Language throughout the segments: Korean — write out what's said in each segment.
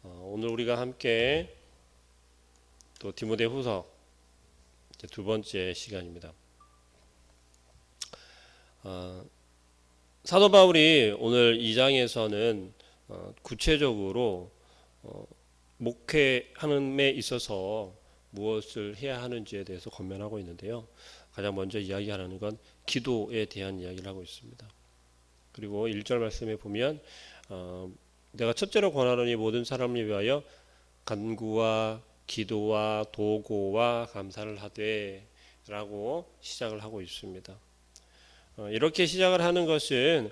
오늘 우리가 함께 또 디모데후서 두 번째 시간입니다. 사도 바울이 오늘 2장에서는 구체적으로 목회하는 데 있어서 무엇을 해야 하는지에 대해서 권면하고 있는데요. 가장 먼저 이야기하는 건 기도에 대한 이야기를 하고 있습니다. 그리고 1절 말씀에 보면 내가 첫째로 권하노니 모든 사람을 위하여 간구와 기도와 도고와 감사를 하되 라고 시작을 하고 있습니다. 이렇게 시작을 하는 것은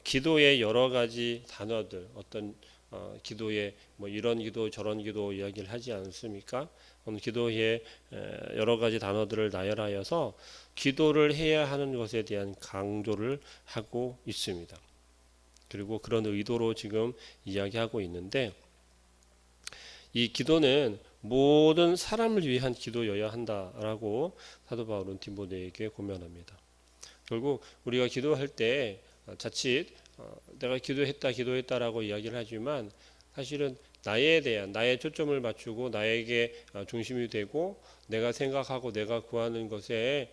기도의 여러 가지 단어들, 어떤 기도에 뭐 이런 기도 저런 기도 이야기를 하지 않습니까? 기도에 여러 가지 단어들을 나열하여서 기도를 해야 하는 것에 대한 강조를 하고 있습니다. 그리고 그런 의도로 지금 이야기하고 있는데, 이 기도는 모든 사람을 위한 기도여야 한다라고 사도 바울은 디모데에게 권면합니다. 결국 우리가 기도할 때 자칫 내가 기도했다라고 이야기를 하지만 사실은 나에 대한 나의 초점을 맞추고 나에게 중심이 되고 내가 생각하고 내가 구하는 것에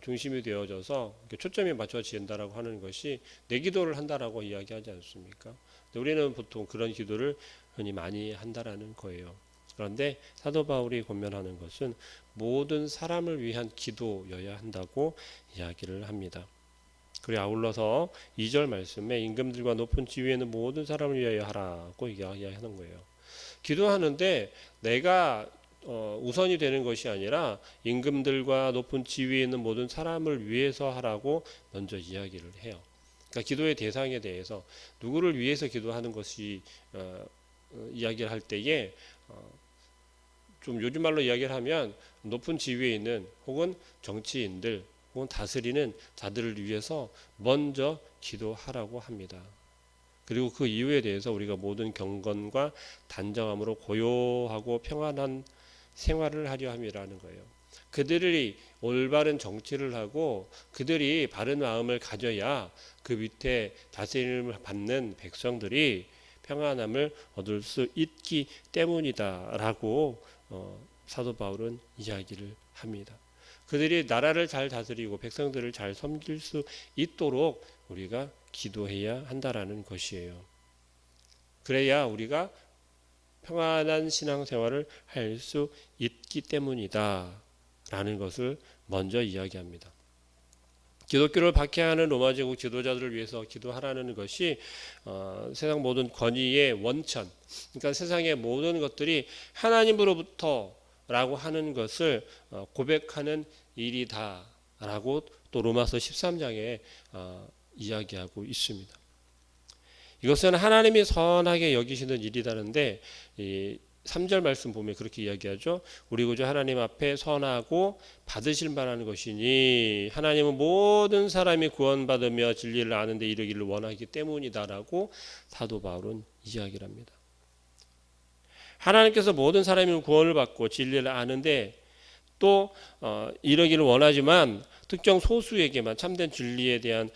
중심이 되어져서 초점이 맞춰진다라고 하는 것이 내 기도를 한다라고 이야기하지 않습니까? 우리는 보통 그런 기도를 흔히 많이 한다라는 거예요. 그런데 사도 바울이 권면하는 것은 모든 사람을 위한 기도여야 한다고 이야기를 합니다. 그리고 아울러서 2절 말씀에 임금들과 높은 지위에 있는 모든 사람을 위하여 하라고 이야기하는 거예요. 기도하는데 내가 우선이 되는 것이 아니라 임금들과 높은 지위에 있는 모든 사람을 위해서 하라고 먼저 이야기를 해요. 그러니까 기도의 대상에 대해서 누구를 위해서 기도하는 것이 이야기를 할 때에 좀 요즘 말로 이야기를 하면 높은 지위에 있는 혹은 정치인들 혹은 다스리는 자들을 위해서 먼저 기도하라고 합니다. 그리고 그 이유에 대해서 우리가 모든 경건과 단정함으로 고요하고 평안한 생활을 하려 함이라는 거예요. 그들이 올바른 정치를 하고 그들이 바른 마음을 가져야 그 밑에 다스림을 받는 백성들이 평안함을 얻을 수 있기 때문이다라고 사도 바울은 이야기를 합니다. 그들이 나라를 잘 다스리고 백성들을 잘 섬길 수 있도록 우리가 기도해야 한다라는 것이에요. 그래야 우리가 평안한 신앙생활을 할 수 있기 때문이다 라는 것을 먼저 이야기합니다. 기독교를 박해하는 로마 제국 지도자들을 위해서 기도하라는 것이 세상 모든 권위의 원천, 그러니까 세상의 모든 것들이 하나님으로부터 라고 하는 것을 고백하는 일이다라고 또 로마서 13장에 이야기하고 있습니다. 이것은 하나님이 선하게 여기시는 일이다는데 이 3절 말씀 보면 그렇게 이야기하죠. 우리 구주 하나님 앞에 선하고 받으실 만한 것이니 하나님은 모든 사람이 구원받으며 진리를 아는 데 이르기를 원하기 때문이다라고 사도 바울은 이야기를 합니다. 하나님께서 모든 사람이 구원을 받고 진리를 아는데 또 이러기를 원하지만 특정 소수에게만 참된 진리에 대한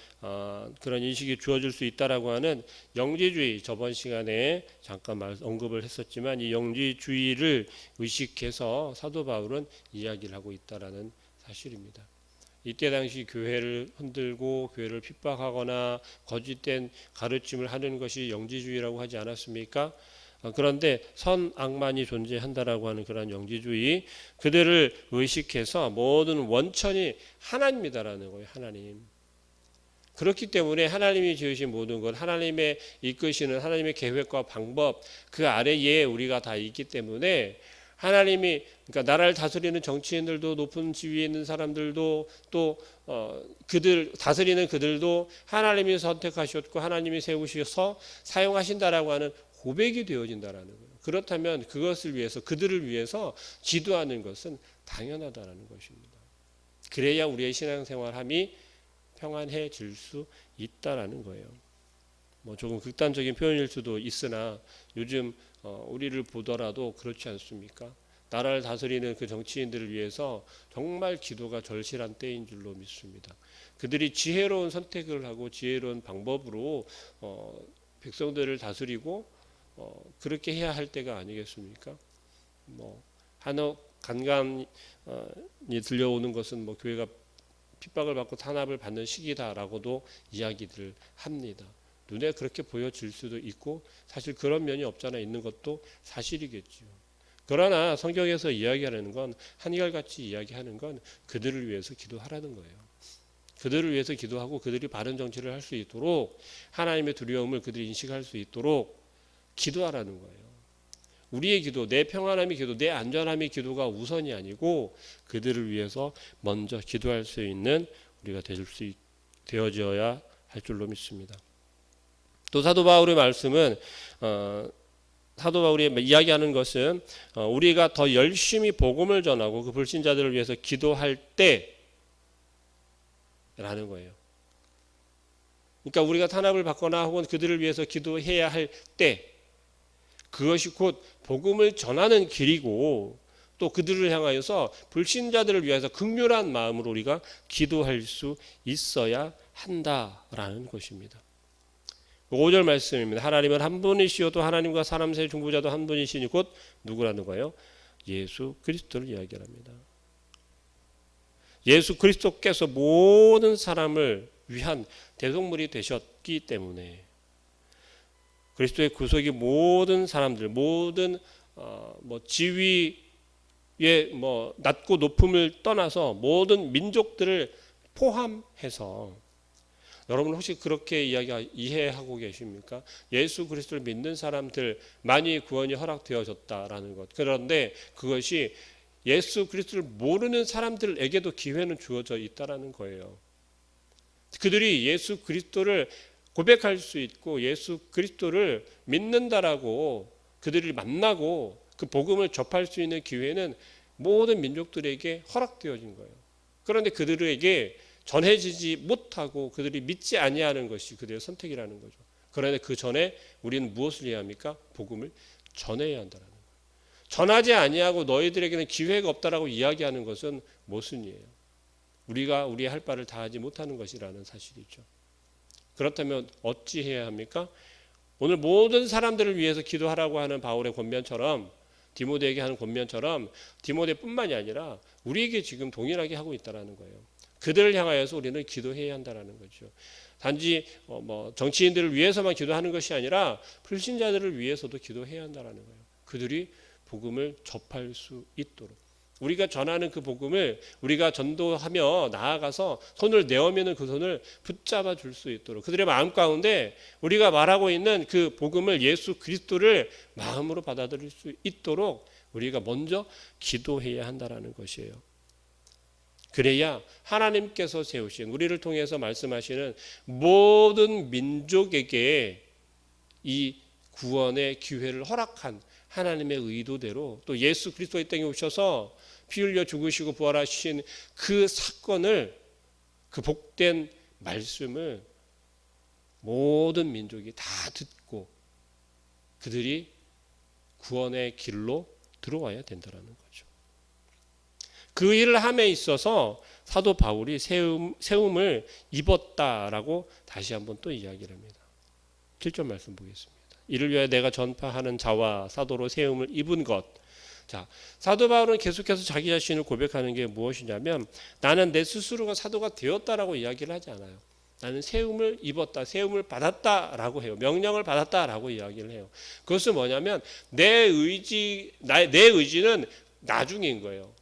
그런 인식이 주어질 수 있다라고 하는 영지주의, 저번 시간에 잠깐 언급을 했었지만 이 영지주의를 의식해서 사도 바울은 이야기를 하고 있다라는 사실입니다. 이때 당시 교회를 흔들고 교회를 핍박하거나 거짓된 가르침을 하는 것이 영지주의라고 하지 않았습니까? 그런데 선악만이 존재한다라고 하는 그런 영지주의, 그들을 의식해서 모든 원천이 하나님이다라는 거예요. 하나님. 그렇기 때문에 하나님이 지으신 모든 것, 하나님의 이끄시는 하나님의 계획과 방법, 그 아래에 우리가 다 있기 때문에 하나님이, 그러니까 나라를 다스리는 정치인들도, 높은 지위에 있는 사람들도, 또 그들 다스리는 그들도 하나님이 선택하셨고 하나님이 세우셔서 사용하신다라고 하는 고백이 되어진다라는 거예요. 그렇다면 그것을 위해서, 그들을 위해서 기도하는 것은 당연하다라는 것입니다. 그래야 우리의 신앙생활함이 평안해질 수 있다라는 거예요. 뭐 조금 극단적인 표현일 수도 있으나 요즘 우리를 보더라도 그렇지 않습니까? 나라를 다스리는 그 정치인들을 위해서 정말 기도가 절실한 때인 줄로 믿습니다. 그들이 지혜로운 선택을 하고 지혜로운 방법으로 백성들을 다스리고 그렇게 해야 할 때가 아니겠습니까? 뭐 한옥 간간이 들려오는 것은 뭐 교회가 핍박을 받고 탄압을 받는 시기다라고도 이야기들을 합니다. 눈에 그렇게 보여질 수도 있고 사실 그런 면이 없잖아 있는 것도 사실이겠죠. 그러나 성경에서 이야기하는 건 한결같이 이야기하는 건 그들을 위해서 기도하라는 거예요. 그들을 위해서 기도하고 그들이 바른 정치를 할 수 있도록 하나님의 두려움을 그들이 인식할 수 있도록 기도하라는 거예요. 우리의 기도, 내 평안함의 기도, 내 안전함의 기도가 우선이 아니고 그들을 위해서 먼저 기도할 수 있는 우리가 되어져야 할 줄로 믿습니다. 또 사도 바울의 말씀은 사도 바울이 이야기하는 것은 우리가 더 열심히 복음을 전하고 그 불신자들을 위해서 기도할 때라는 거예요. 그러니까 우리가 탄압을 받거나 혹은 그들을 위해서 기도해야 할 때, 그것이 곧 복음을 전하는 길이고 또 그들을 향하여서 불신자들을 위해서 긍휼한 마음으로 우리가 기도할 수 있어야 한다라는 것입니다. 5절 말씀입니다. 하나님은 한 분이시요 또 하나님과 사람 사이 중보자도 한 분이시니 곧 누구라는 거예요? 예수 그리스도를 이야기합니다. 예수 그리스도께서 모든 사람을 위한 대속물이 되셨기 때문에 그리스도의 구속이 모든 사람들, 모든 지위의 낮고 높음을 떠나서 모든 민족들을 포함해서 여러분 혹시 그렇게 이해하고 계십니까? 예수 그리스도를 믿는 사람들만이 구원이 허락되어졌다라는 것. 그런데 그것이 예수 그리스도를 모르는 사람들에게도 기회는 주어져 있다라는 거예요. 그들이 예수 그리스도를 고백할 수 있고 예수 그리스도를 믿는다라고 그들을 만나고 그 복음을 접할 수 있는 기회는 모든 민족들에게 허락되어진 거예요. 그런데 그들에게 전해지지 못하고 그들이 믿지 아니하는 것이 그들의 선택이라는 거죠. 그런데 그 전에 우리는 무엇을 해야 합니까? 복음을 전해야 한다는 거예요. 전하지 아니하고 너희들에게는 기회가 없다라고 이야기하는 것은 모순이에요. 우리가 우리의 할 바를 다하지 못하는 것이라는 사실이죠. 그렇다면 어찌 해야 합니까? 오늘 모든 사람들을 위해서 기도하라고 하는 바울의 권면처럼 디모데에게 하는 권면처럼 디모데뿐만이 아니라 우리에게 지금 동일하게 하고 있다는 거예요. 그들을 향하여서 우리는 기도해야 한다는 거죠. 단지 정치인들을 위해서만 기도하는 것이 아니라 불신자들을 위해서도 기도해야 한다는 거예요. 그들이 복음을 접할 수 있도록 우리가 전하는 그 복음을 우리가 전도하며 나아가서 손을 내어면은 그 손을 붙잡아 줄 수 있도록 그들의 마음 가운데 우리가 말하고 있는 그 복음을 예수 그리스도를 마음으로 받아들일 수 있도록 우리가 먼저 기도해야 한다는 것이에요. 그래야 하나님께서 세우신 우리를 통해서 말씀하시는 모든 민족에게 이 구원의 기회를 허락한 하나님의 의도대로 또 예수 그리스도 이 땅에 오셔서 피 흘려 죽으시고 부활하신 그 사건을 그 복된 말씀을 모든 민족이 다 듣고 그들이 구원의 길로 들어와야 된다는 거죠. 그 일을 함에 있어서 사도 바울이 세움을 입었다라고 다시 한번 또 이야기를 합니다. 7절 말씀 보겠습니다. 이를 위하여 내가 전파하는 자와 사도로 세움을 입은 것. 자, 사도 바울은 계속해서 자기 자신을 고백하는 게 무엇이냐면 나는 내 스스로가 사도가 되었다라고 이야기를 하지 않아요. 나는 세움을 입었다, 세움을 받았다라고 해요. 명령을 받았다라고 이야기를 해요. 그것은 뭐냐면 내 의지는 나중인 거예요.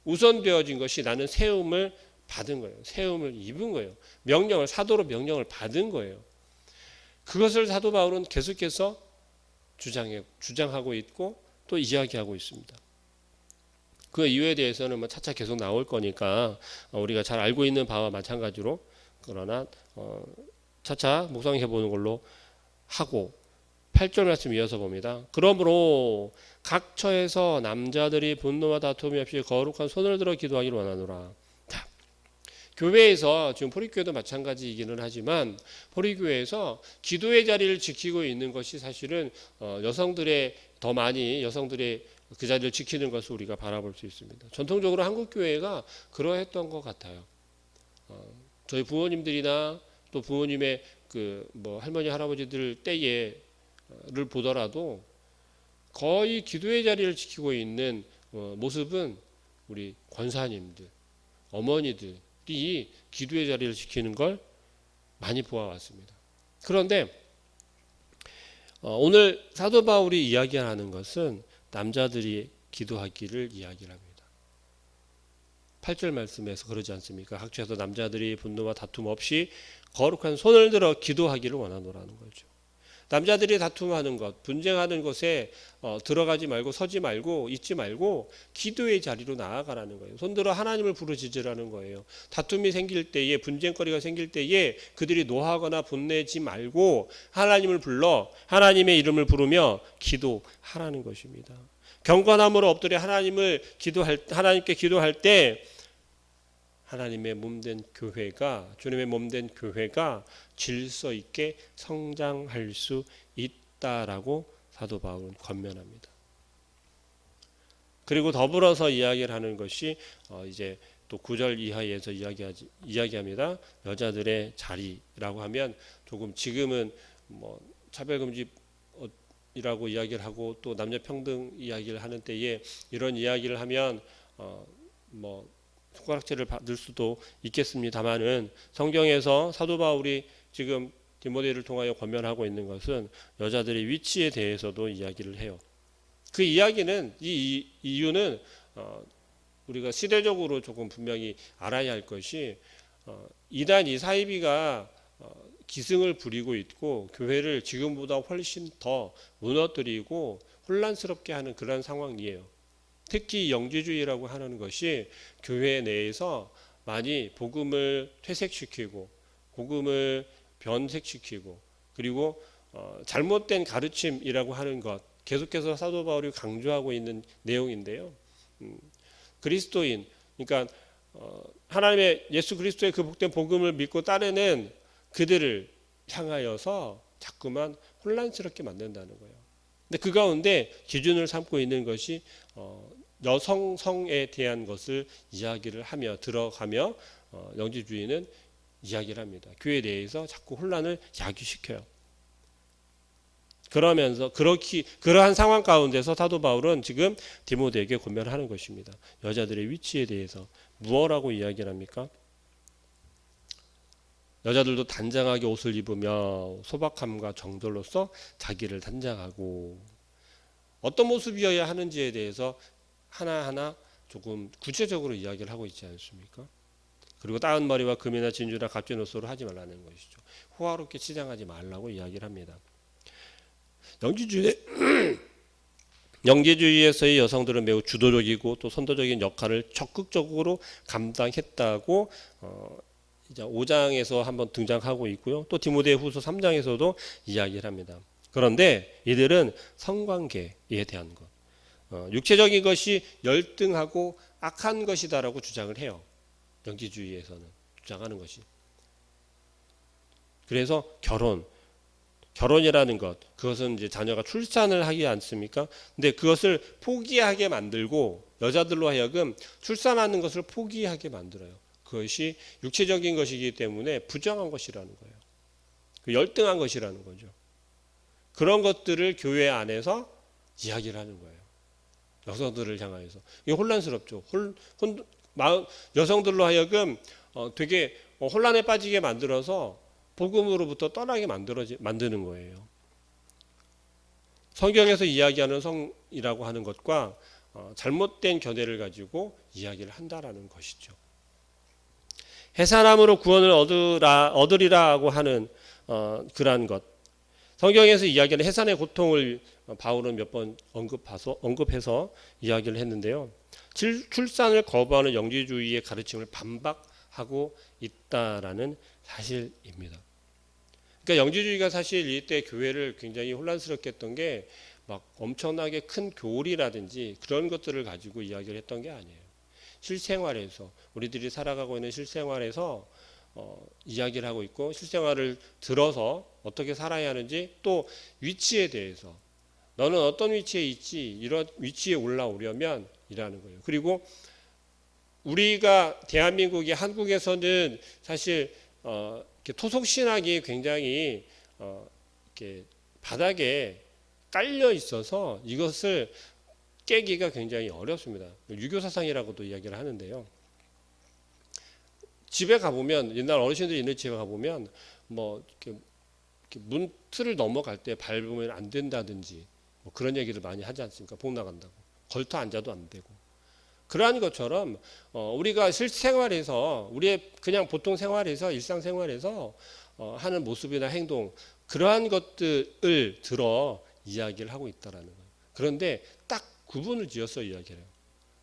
우선되어진 것이 나는 세움을 받은 거예요. 세움을 입은 거예요. 사도로 명령을 받은 거예요. 그것을 사도 바울은 계속해서 주장하고 있고 또 이야기하고 있습니다. 그 이유에 대해서는 차차 계속 나올 거니까 우리가 잘 알고 있는 바와 마찬가지로 그러나 차차 묵상해 보는 걸로 하고 8절 말씀 이어서 봅니다. 그러므로 각 처에서 남자들이 분노와 다툼이 없이 거룩한 손을 들어 기도하기를 원하노라. 자, 교회에서 지금 포리교회도 마찬가지이기는 하지만 포리교회에서 기도의 자리를 지키고 있는 것이 사실은 여성들의 더 많이 여성들의 그 자리를 지키는 것을 우리가 바라볼 수 있습니다. 전통적으로 한국 교회가 그러했던 것 같아요. 저희 부모님들이나 또 부모님의 할머니 할아버지들 때에 보더라도 거의 기도의 자리를 지키고 있는 모습은 우리 권사님들, 어머니들이 기도의 자리를 지키는 걸 많이 보아왔습니다. 그런데 오늘 사도 바울이 이야기하는 것은 남자들이 기도하기를 이야기를 합니다. 8절 말씀에서 그러지 않습니까? 각처에서 남자들이 분노와 다툼 없이 거룩한 손을 들어 기도하기를 원하노라는 거죠. 남자들이 다툼하는 것, 분쟁하는 것에 들어가지 말고 서지 말고 있지 말고 기도의 자리로 나아가라는 거예요. 손들어 하나님을 부르짖으라는 거예요. 다툼이 생길 때에, 분쟁거리가 생길 때에 그들이 노하거나 분내지 말고 하나님을 불러 하나님의 이름을 부르며 기도하라는 것입니다. 경건함으로 엎드려 하나님께 기도할 때 하나님의 몸된 교회가, 주님의 몸된 교회가 질서 있게 성장할 수 있다라고 사도 바울은 권면합니다. 그리고 더불어서 이야기를 하는 것이 이제 또 9절 이하에서 이야기합니다. 여자들의 자리라고 하면 조금 지금은 뭐 차별금지라고 이야기를 하고 또 남녀평등 이야기를 하는 때에 이런 이야기를 하면 뭐 손가락질을 받을 수도 있겠습니다만은 성경에서 사도 바울이 지금 디모데를 통하여 권면하고 있는 것은 여자들의 위치에 대해서도 이야기를 해요. 그 이야기는 이 이유는 우리가 시대적으로 조금 분명히 알아야 할 것이 이단 이사이비가 기승을 부리고 있고 교회를 지금보다 훨씬 더 무너뜨리고 혼란스럽게 하는 그런 상황이에요. 특히 영지주의라고 하는 것이 교회 내에서 많이 복음을 퇴색시키고 복음을 변색시키고 그리고 잘못된 가르침이라고 하는 것 계속해서 사도 바울이 강조하고 있는 내용인데요. 그리스도인 그러니까 하나님의 예수 그리스도의 그 복된 복음을 믿고 따르는 그들을 향하여서 자꾸만 혼란스럽게 만든다는 거예요. 근데 그 가운데 기준을 삼고 있는 것이 여성성에 대한 것을 이야기를 하며 들어가며 영지주의는 이야기를 합니다. 교회 내에서 자꾸 혼란을 야기시켜요. 그러면서 그러한 상황 가운데서 사도 바울은 지금 디모데에게 권면하는 것입니다. 여자들의 위치에 대해서 무엇라고 이야기를 합니까? 여자들도 단장하게 옷을 입으며 소박함과 정돌로서 자기를 단장하고 어떤 모습이어야 하는지에 대해서 하나하나 조금 구체적으로 이야기를 하고 있지 않습니까? 그리고 따은 머리와 금이나 진주나 값진 옷으로 하지 말라는 것이죠. 호화롭게 치장하지 말라고 이야기를 합니다. 영지주의에서의 여성들은 매우 주도적이고 또 선도적인 역할을 적극적으로 감당했다고 이제 5장에서 한번 등장하고 있고요. 또 디모데후서 3장에서도 이야기를 합니다. 그런데 이들은 성관계에 대한 것, 육체적인 것이 열등하고 악한 것이다라고 주장을 해요. 영지주의에서는 주장하는 것이. 그래서 결혼이라는 것, 그것은 이제 자녀가 출산을 하지 않습니까? 근데 그것을 포기하게 만들고 여자들로 하여금 출산하는 것을 포기하게 만들어요. 그것이 육체적인 것이기 때문에 부정한 것이라는 거예요. 열등한 것이라는 거죠. 그런 것들을 교회 안에서 이야기를 하는 거예요. 여성들을 향하여서. 이게 혼란스럽죠. 여성들로 하여금 되게 혼란에 빠지게 만들어서 복음으로부터 떠나게 만드는 거예요. 성경에서 이야기하는 성이라고 하는 것과 잘못된 견해를 가지고 이야기를 한다라는 것이죠. 해산함으로 구원을 얻으리라고 하는 그러한 것. 성경에서 이야기하는 해산의 고통을 바울은 몇 번 언급해서 이야기를 했는데요. 출산을 거부하는 영지주의의 가르침을 반박하고 있다라는 사실입니다. 그러니까 영지주의가 사실 이때 교회를 굉장히 혼란스럽게 했던 게 막 엄청나게 큰 교리라든지 그런 것들을 가지고 이야기를 했던 게 아니에요. 실생활에서 우리들이 살아가고 있는 실생활에서 이야기를 하고 있고 실생활을 들어서 어떻게 살아야 하는지 또 위치에 대해서 너는 어떤 위치에 있지 이런 위치에 올라오려면 이라는 거예요. 그리고 우리가 대한민국이 한국에서는 사실 토속 신학이 굉장히 이렇게 바닥에 깔려 있어서 이것을 깨기가 굉장히 어렵습니다. 유교 사상이라고도 이야기를 하는데요. 집에 가보면 옛날 어르신들이 있는 집에 가보면 뭐 이렇게 문틀을 넘어갈 때 밟으면 안 된다든지 뭐 그런 얘기를 많이 하지 않습니까? 복 나간다고. 걸터 앉아도 안 되고. 그러한 것처럼 우리가 실생활에서 우리의 그냥 보통 생활에서 일상생활에서 하는 모습이나 행동 그러한 것들을 들어 이야기를 하고 있다라는 거예요. 그런데 딱 구분을 지어서 이야기해요.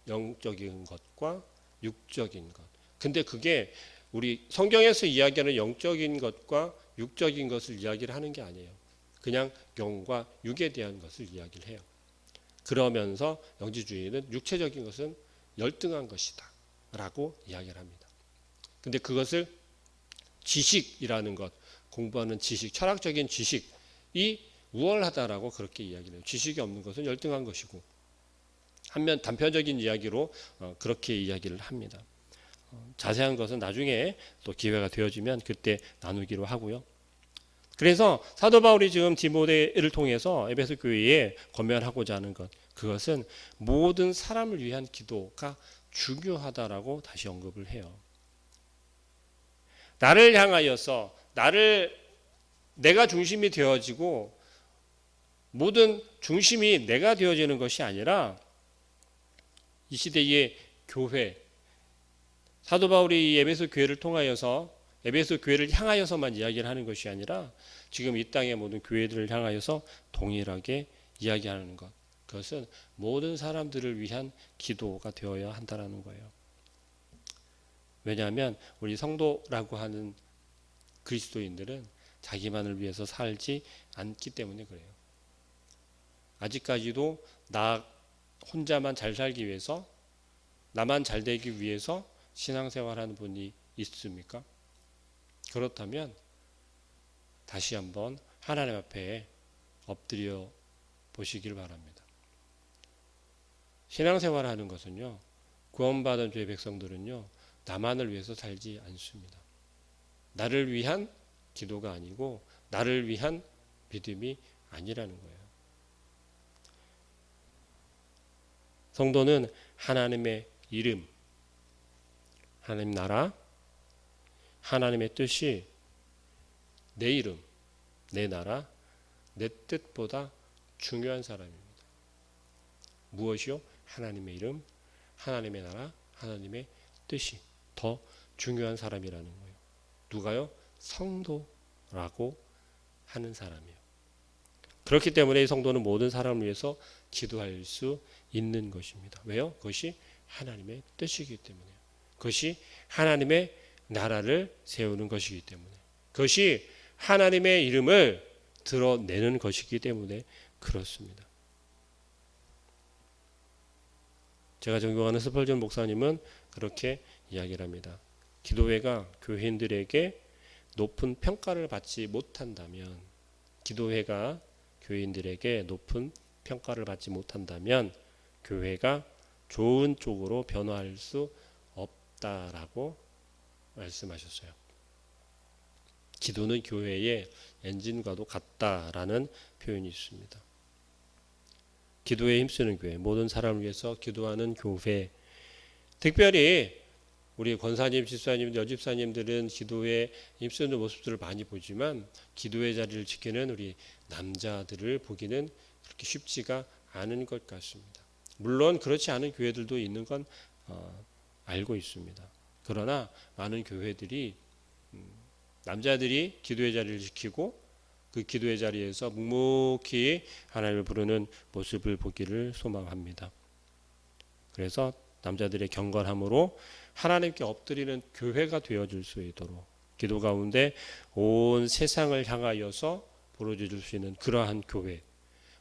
영적인 것과 육적인 것. 근데 그게 우리 성경에서 이야기하는 영적인 것과 육적인 것을 이야기를 하는 게 아니에요. 그냥 영과 육에 대한 것을 이야기를 해요. 그러면서 영지주의는 육체적인 것은 열등한 것이다 라고 이야기를 합니다. 근데 그것을 지식이라는 것, 공부하는 지식, 철학적인 지식이 우월하다라고 그렇게 이야기를 해요. 지식이 없는 것은 열등한 것이고 한면 단편적인 이야기로 그렇게 이야기를 합니다. 자세한 것은 나중에 또 기회가 되어지면 그때 나누기로 하고요. 그래서 사도 바울이 지금 디모데를 통해서 에베소 교회에 권면하고자 하는 것, 그것은 모든 사람을 위한 기도가 중요하다라고 다시 언급을 해요. 나를 향하여서 내가 중심이 되어지고 모든 중심이 내가 되어지는 것이 아니라 이 시대의 교회, 사도 바울이 에베소 교회를 통하여서 에베소 교회를 향하여서만 이야기를 하는 것이 아니라 지금 이 땅의 모든 교회들을 향하여서 동일하게 이야기하는 것, 그것은 모든 사람들을 위한 기도가 되어야 한다는 거예요. 왜냐하면 우리 성도라고 하는 그리스도인들은 자기만을 위해서 살지 않기 때문에 그래요. 아직까지도 나 혼자만 잘 살기 위해서, 나만 잘 되기 위해서 신앙생활하는 분이 있습니까? 그렇다면 다시 한번 하나님 앞에 엎드려 보시길 바랍니다. 신앙생활하는 것은요, 구원받은 죄의 백성들은요, 나만을 위해서 살지 않습니다. 나를 위한 기도가 아니고 나를 위한 믿음이 아니라는 거예요. 성도는 하나님의 이름, 하나님 나라, 하나님의 뜻이 내 이름, 내 나라, 내 뜻보다 중요한 사람입니다. 무엇이요? 하나님의 이름, 하나님의 나라, 하나님의 뜻이 더 중요한 사람이라는 거예요. 누가요? 성도라고 하는 사람이에요. 그렇기 때문에 이 성도는 모든 사람을 위해서 기도할 수 있는 것입니다. 왜요? 그것이 하나님의 뜻이기 때문에. 그것이 하나님의 나라를 세우는 것이기 때문에. 그것이 하나님의 이름을 드러내는 것이기 때문에 그렇습니다. 제가 존경하는 스펄전 목사님은 그렇게 이야기를 합니다. 기도회가 교회인들에게 높은 평가를 받지 못한다면, 기도회가 교회인들에게 높은 평가를 받지 못한다면 교회가 좋은 쪽으로 변화할 수 없다라고 말씀하셨어요. 기도는 교회의 엔진과도 같다라는 표현이 있습니다. 기도에 힘쓰는 교회, 모든 사람을 위해서 기도하는 교회, 특별히 우리 권사님, 집사님, 여집사님들은 기도에 힘쓰는 모습들을 많이 보지만 기도의 자리를 지키는 우리 남자들을 보기는 그렇게 쉽지가 않은 것 같습니다. 물론 그렇지 않은 교회들도 있는 건 알고 있습니다. 그러나 많은 교회들이 남자들이 기도의 자리를 지키고 그 기도의 자리에서 묵묵히 하나님을 부르는 모습을 보기를 소망합니다. 그래서 남자들의 경건함으로 하나님께 엎드리는 교회가 되어줄 수 있도록 기도 가운데 온 세상을 향하여서 부르짖을 수 있는 그러한 교회,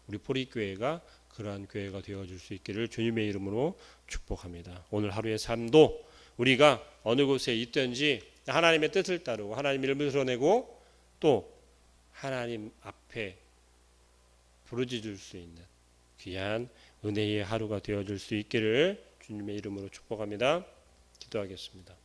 우리 포리교회가 그러한 교회가 되어줄 수 있기를 주님의 이름으로 축복합니다. 오늘 하루의 삶도 우리가 어느 곳에 있든지 하나님의 뜻을 따르고 하나님의 이름을 드러내고 또 하나님 앞에 부르짖을 수 있는 귀한 은혜의 하루가 되어줄 수 있기를 주님의 이름으로 축복합니다. 기도하겠습니다.